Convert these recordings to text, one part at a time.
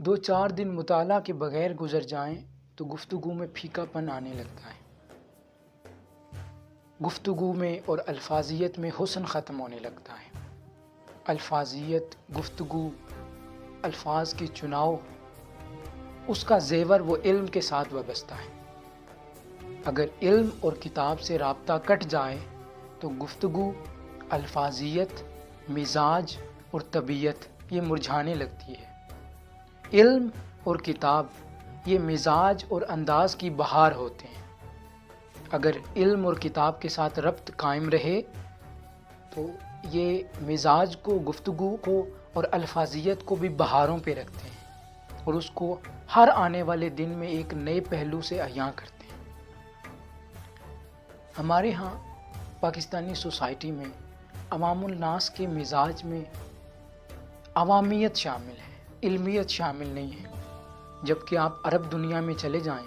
دو چار دن مطالعہ کے بغیر گزر جائیں تو گفتگو میں پھیکا پن آنے لگتا ہے، گفتگو میں اور الفاظیت میں حسن ختم ہونے لگتا ہے۔ الفاظیت، گفتگو، الفاظ کی چناؤ، اس کا زیور وہ علم کے ساتھ وابستہ ہے۔ اگر علم اور کتاب سے رابطہ کٹ جائے تو گفتگو، الفاظیت، مزاج اور طبیعت یہ مرجھانے لگتی ہے۔ علم اور کتاب یہ مزاج اور انداز کی بہار ہوتے ہیں۔ اگر علم اور کتاب کے ساتھ ربط قائم رہے تو یہ مزاج کو، گفتگو کو اور الفاظیت کو بھی بہاروں پہ رکھتے ہیں اور اس کو ہر آنے والے دن میں ایک نئے پہلو سے عیاں کرتے ہیں۔ ہمارے ہاں پاکستانی سوسائٹی میں عوام الناس کے مزاج میں عوامیت شامل ہے، علمیت شامل نہیں ہے، جبکہ آپ عرب دنیا میں چلے جائیں،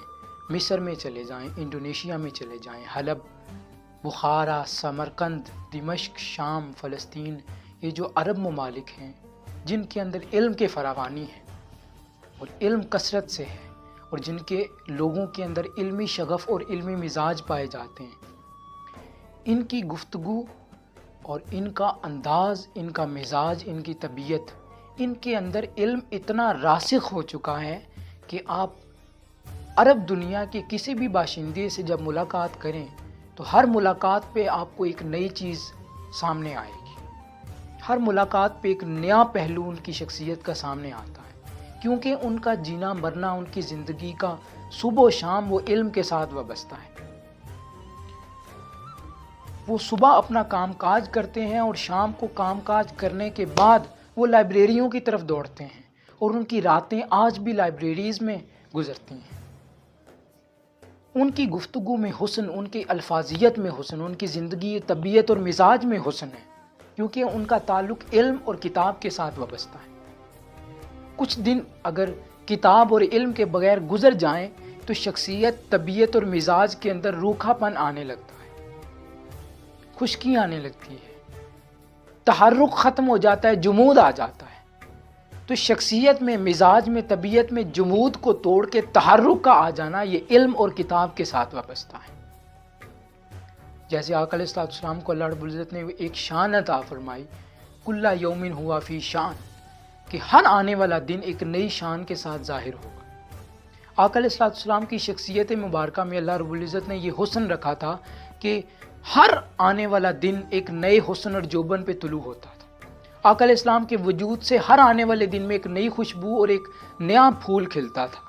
مصر میں چلے جائیں، انڈونیشیا میں چلے جائیں، حلب، بخارا، سمرقند، دمشق، شام، فلسطین، یہ جو عرب ممالک ہیں جن کے اندر علم کے فراوانی ہے اور علم کثرت سے ہے اور جن کے لوگوں کے اندر علمی شغف اور علمی مزاج پائے جاتے ہیں، ان کی گفتگو اور ان کا انداز، ان کا مزاج، ان کی طبیعت، ان کے اندر علم اتنا راسخ ہو چکا ہے کہ آپ عرب دنیا کے کسی بھی باشندے سے جب ملاقات کریں تو ہر ملاقات پہ آپ کو ایک نئی چیز سامنے آئے گی، ہر ملاقات پہ ایک نیا پہلو ان کی شخصیت کا سامنے آتا ہے، کیونکہ ان کا جینا مرنا، ان کی زندگی کا صبح و شام وہ علم کے ساتھ وابستہ ہے۔ وہ صبح اپنا کام کاج کرتے ہیں اور شام کو کام کاج کرنے کے بعد وہ لائبریریوں کی طرف دوڑتے ہیں اور ان کی راتیں آج بھی لائبریریز میں گزرتی ہیں۔ ان کی گفتگو میں حسن، ان کی الفاظیت میں حسن، ان کی زندگی، طبیعت اور مزاج میں حسن ہے، کیونکہ ان کا تعلق علم اور کتاب کے ساتھ وابستہ ہے۔ کچھ دن اگر کتاب اور علم کے بغیر گزر جائیں تو شخصیت، طبیعت اور مزاج کے اندر روکھا پن آنے لگتا ہے، خشکی آنے لگتی ہے، تحرک ختم ہو جاتا ہے، جمود آ جاتا ہے۔ تو شخصیت میں، مزاج میں، طبیعت میں جمود کو توڑ کے تحرک کا آ جانا، یہ علم اور کتاب کے ساتھ وابستہ ہے۔ جیسے آقا علیہ السلام کو اللہ رب العزت نے ایک شان عطا فرمائی، کل یوم ہوا فی شان، کہ ہر آنے والا دن ایک نئی شان کے ساتھ ظاہر ہوگا۔ آقا علیہ السلام کی شخصیت مبارکہ میں اللہ رب العزت نے یہ حسن رکھا تھا کہ ہر آنے والا دن ایک نئے حسن اور جوبن پہ طلوع ہوتا تھا۔ آقا علیہ السلام کے وجود سے ہر آنے والے دن میں ایک نئی خوشبو اور ایک نیا پھول کھلتا تھا۔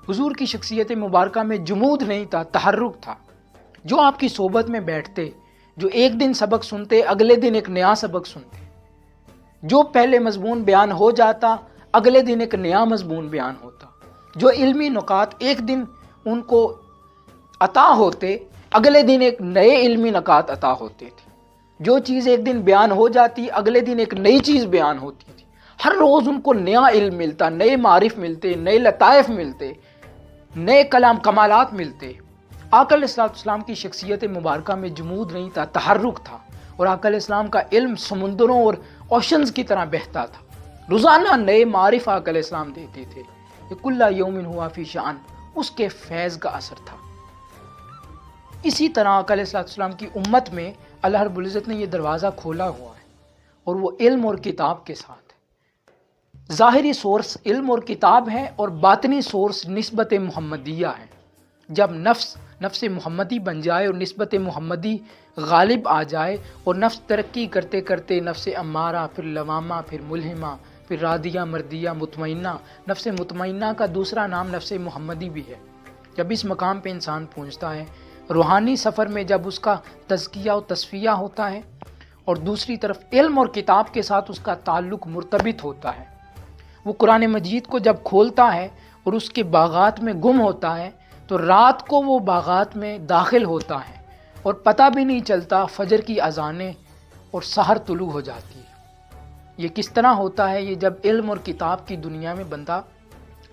حضور کی شخصیت مبارکہ میں جمود نہیں تھا، تحرک تھا۔ جو آپ کی صحبت میں بیٹھتے، جو ایک دن سبق سنتے، اگلے دن ایک نیا سبق سنتے، جو پہلے مضمون بیان ہو جاتا، اگلے دن ایک نیا مضمون بیان ہوتا، جو علمی نکات ایک دن ان کو عطا ہوتے، اگلے دن ایک نئے علمی نکات عطا ہوتے تھے، جو چیز ایک دن بیان ہو جاتی، اگلے دن ایک نئی چیز بیان ہوتی تھی۔ ہر روز ان کو نیا علم ملتا، نئے معارف ملتے، نئے لطائف ملتے، نئے کلام کمالات ملتے۔ آقا علیہ السلام کی شخصیت مبارکہ میں جمود نہیں تھا، تحرک تھا، اور آقا علیہ السلام کا علم سمندروں اور اوشنز کی طرح بہتا تھا۔ روزانہ نئے معارف آقا علیہ السلام دیتے تھے۔ یہ کل یوم ہوا فی شان، اس کے فیض کا اثر تھا۔ اسی طرح آقا علیہ السلام کی امت میں اللہ رب العزت نے یہ دروازہ کھولا ہوا ہے، اور وہ علم اور کتاب کے ساتھ ہے۔ ظاہری سورس علم اور کتاب ہے اور باطنی سورس نسبت محمدیہ ہے۔ جب نفس محمدی بن جائے اور نسبت محمدی غالب آ جائے اور نفس ترقی کرتے کرتے نفس امارہ، پھر لوامہ، پھر ملہمہ، پھر راضیہ، مردیہ، مطمئنہ، نفس مطمئنہ کا دوسرا نام نفس محمدی بھی ہے۔ جب اس مقام پہ انسان پہنچتا ہے، روحانی سفر میں جب اس کا تزکیہ و تصفیہ ہوتا ہے اور دوسری طرف علم اور کتاب کے ساتھ اس کا تعلق مرتبط ہوتا ہے، وہ قرآن مجید کو جب کھولتا ہے اور اس کے باغات میں گم ہوتا ہے تو رات کو وہ باغات میں داخل ہوتا ہے اور پتہ بھی نہیں چلتا، فجر کی اذانیں اور سحر طلوع ہو جاتی ہے۔ یہ کس طرح ہوتا ہے؟ یہ جب علم اور کتاب کی دنیا میں بندہ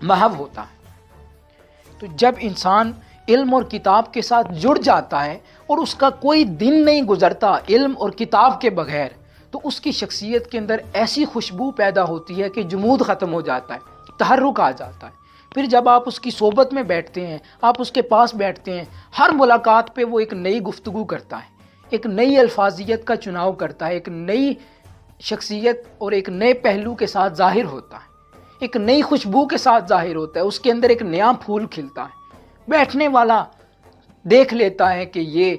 محو ہوتا ہے۔ تو جب انسان علم اور کتاب کے ساتھ جڑ جاتا ہے اور اس کا کوئی دن نہیں گزرتا علم اور کتاب کے بغیر، تو اس کی شخصیت کے اندر ایسی خوشبو پیدا ہوتی ہے کہ جمود ختم ہو جاتا ہے، تحرک آ جاتا ہے۔ پھر جب آپ اس کی صحبت میں بیٹھتے ہیں، آپ اس کے پاس بیٹھتے ہیں، ہر ملاقات پہ وہ ایک نئی گفتگو کرتا ہے، ایک نئی الفاظیت کا چناؤ کرتا ہے، ایک نئی شخصیت اور ایک نئے پہلو کے ساتھ ظاہر ہوتا ہے، ایک نئی خوشبو کے ساتھ ظاہر ہوتا ہے، اس کے اندر ایک نیا پھول کھلتا ہے۔ بیٹھنے والا دیکھ لیتا ہے کہ یہ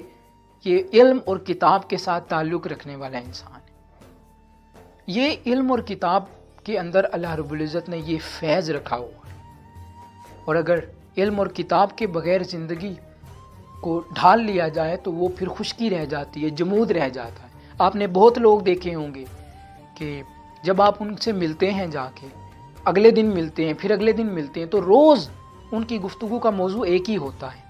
علم اور کتاب کے ساتھ تعلق رکھنے والا انسان ہے۔ یہ علم اور کتاب کے اندر اللہ رب العزت نے یہ فیض رکھا ہوا ہے، اور اگر علم اور کتاب کے بغیر زندگی کو ڈھال لیا جائے تو وہ پھر خشکی رہ جاتی ہے، جمود رہ جاتا ہے۔ آپ نے بہت لوگ دیکھے ہوں گے کہ جب آپ ان سے ملتے ہیں جا کے، اگلے دن ملتے ہیں، پھر اگلے دن ملتے ہیں، تو روز ان کی گفتگو کا موضوع ایک ہی ہوتا ہے،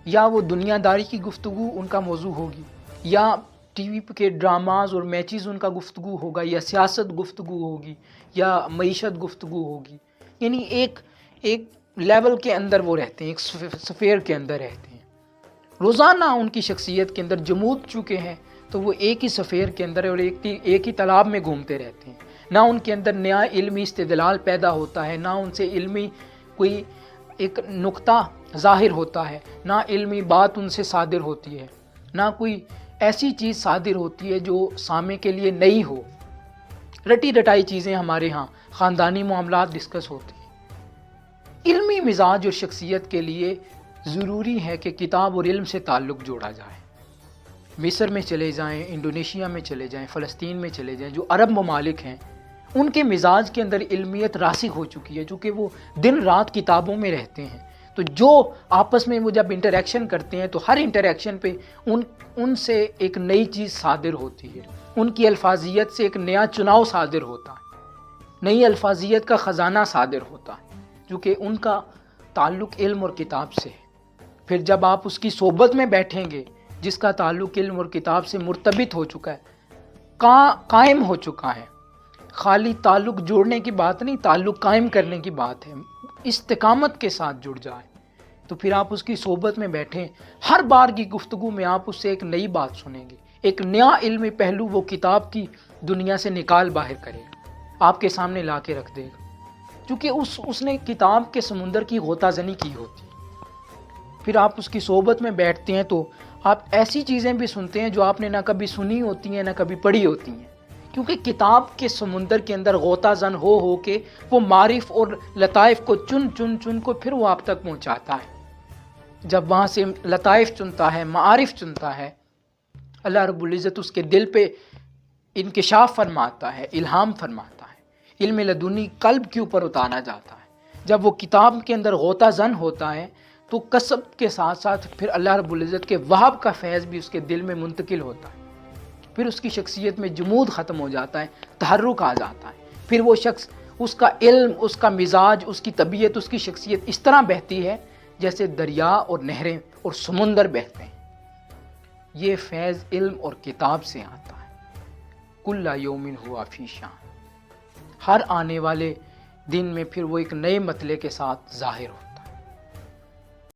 یا وہ دنیا داری کی گفتگو ان کا موضوع ہوگی، یا ٹی وی کے ڈراماز اور میچز ان کا گفتگو ہوگا، یا سیاست گفتگو ہوگی، یا معیشت گفتگو ہوگی۔ یعنی ایک لیول کے اندر وہ رہتے ہیں، ایک سفیر کے اندر رہتے ہیں۔ روزانہ ان کی شخصیت کے اندر جمود چکے ہیں، تو وہ ایک ہی سفیر کے اندر اور ایک ہی تالاب میں گھومتے رہتے ہیں۔ نہ ان کے اندر نیا علمی استدلال پیدا ہوتا ہے، نہ ان سے علمی کوئی ایک نقطہ ظاہر ہوتا ہے، نہ علمی بات ان سے صادر ہوتی ہے، نہ کوئی ایسی چیز صادر ہوتی ہے جو سامع کے لیے نئی ہو۔ رٹی رٹائی چیزیں ہمارے ہاں خاندانی معاملات ڈسکس ہوتی ہیں۔ علمی مزاج اور شخصیت کے لیے ضروری ہے کہ کتاب اور علم سے تعلق جوڑا جائے۔ مصر میں چلے جائیں، انڈونیشیا میں چلے جائیں، فلسطین میں چلے جائیں، جو عرب ممالک ہیں، ان کے مزاج کے اندر علمیت راسخ ہو چکی ہے، چونکہ وہ دن رات کتابوں میں رہتے ہیں۔ تو جو آپس میں وہ جب انٹریکشن کرتے ہیں تو ہر انٹریکشن پہ ان سے ایک نئی چیز صادر ہوتی ہے، ان کی الفاظیت سے ایک نیا چناؤ صادر ہوتا ہے، نئی الفاظیت کا خزانہ صادر ہوتا ہے، کیونکہ ان کا تعلق علم اور کتاب سے ہے۔ پھر جب آپ اس کی صحبت میں بیٹھیں گے جس کا تعلق علم اور کتاب سے مرتبط ہو چکا ہے، قائم ہو چکا ہے، خالی تعلق جوڑنے کی بات نہیں، تعلق قائم کرنے کی بات ہے، استقامت کے ساتھ جڑ جائے، تو پھر آپ اس کی صحبت میں بیٹھیں، ہر بار کی گفتگو میں آپ اس سے ایک نئی بات سنیں گے، ایک نیا علمی پہلو وہ کتاب کی دنیا سے نکال باہر کرے گا، آپ کے سامنے لا کے رکھ دے گا، کیونکہ اس نے کتاب کے سمندر کی غوطہ زنی کی ہوتی ہے۔ پھر آپ اس کی صحبت میں بیٹھتے ہیں تو آپ ایسی چیزیں بھی سنتے ہیں جو آپ نے نہ کبھی سنی ہوتی ہیں نہ کبھی پڑھی ہوتی ہیں، کیونکہ کتاب کے سمندر کے اندر غوطہ زن ہو کے وہ معارف اور لطائف کو چن کو پھر وہ آپ تک پہنچاتا ہے۔ جب وہاں سے لطائف چنتا ہے، معارف چنتا ہے، اللہ رب العزت اس کے دل پہ انکشاف فرماتا ہے، الہام فرماتا ہے، علم لدنی قلب کے اوپر اتارا جاتا ہے۔ جب وہ کتاب کے اندر غوطہ زن ہوتا ہے تو کسب کے ساتھ ساتھ پھر اللہ رب العزت کے وہب کا فیض بھی اس کے دل میں منتقل ہوتا ہے، پھر اس کی شخصیت میں جمود ختم ہو جاتا ہے، تحرک آ جاتا ہے، پھر وہ شخص، اس کا علم، اس کا مزاج، اس کی طبیعت، اس کی شخصیت اس طرح بہتی ہے جیسے دریا اور نہریں اور سمندر بہتے ہیں۔ یہ فیض علم اور کتاب سے آتا ہے۔ کل یوم ہوا فی شان، ہر آنے والے دن میں پھر وہ ایک نئے مطلع کے ساتھ ظاہر ہو۔